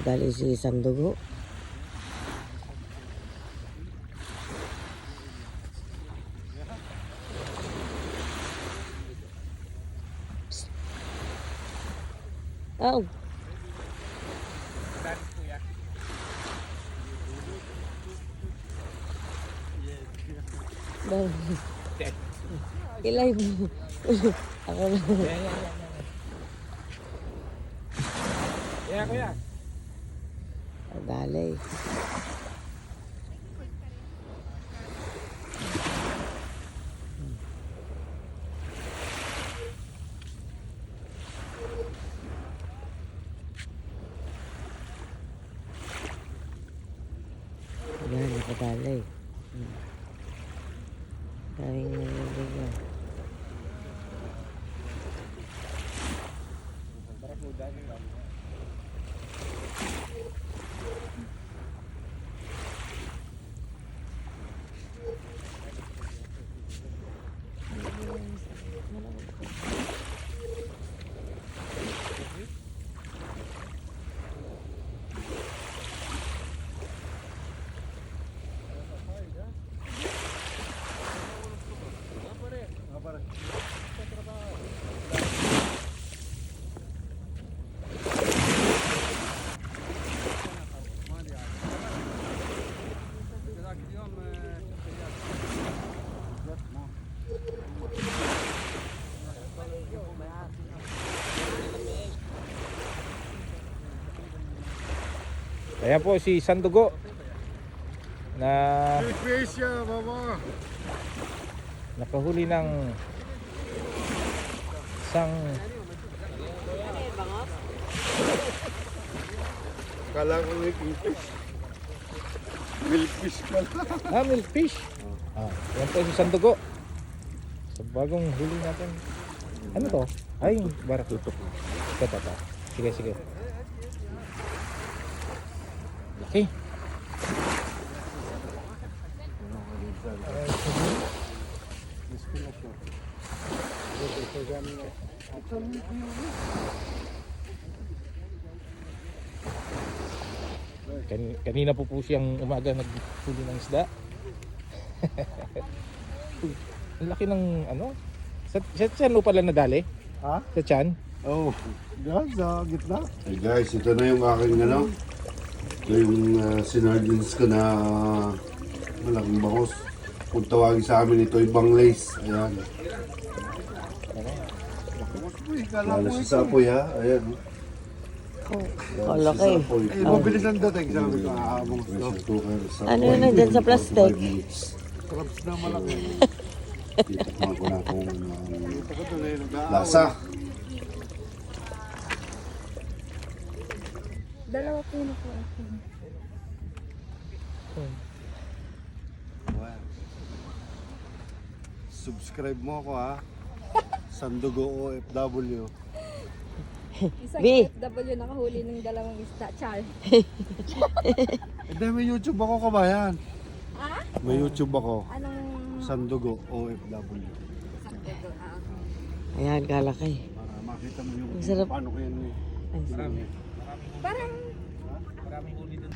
Dali si Sandugo. Psst. Oh. Ilay mo. Ako na. Yan, kuya. Dali. Yan, nakadali. Daling naliligaw. Ayan po si Sandugo na nakahuli ng isang Kala ko may fish. Milkfish ka lang. milkfish. Ayan po si Sandugo sa bagong huli natin. Ano to? Ay, barakuto. Ito. Sige. Okay. Kanina po siyang umaga naghuli ng isda. Ang laki ng ano? Sa tiyan mo pala nadali? Ha? Sa tiyan? Oh, yan sa gitna. Hey guys, ito na yung aking ano. Ito yung sinardines ko na malaking bangos. Kung tawagin sa amin ito, ibang lace. Ayan. Lalo si Sapoy ha. Ayan. Kala Si kayo. Sapoy. Eh, mabilis ang dating. Sabi ko, aabang ko. Pressure cooker, Sapoy. Ano yun nandyan sa plastic? 45 minutes. Crabs na malaki. Titikman ko na kung Ito ko tuloy, nag-aaway. lasa. Dalawa po na po ako. Wow. Subscribe mo ako ha. Sandugo OFW. Isang B. FW nakahuli ng dalawang isda. Char. Hindi, may YouTube ako kabayan. Ha? May YouTube ako. Anong Sandugo OFW. sandugo? Ayan, kalakay. Para makita mo yung Ang sarap. paano ko yan. Parang Maraming huli doon.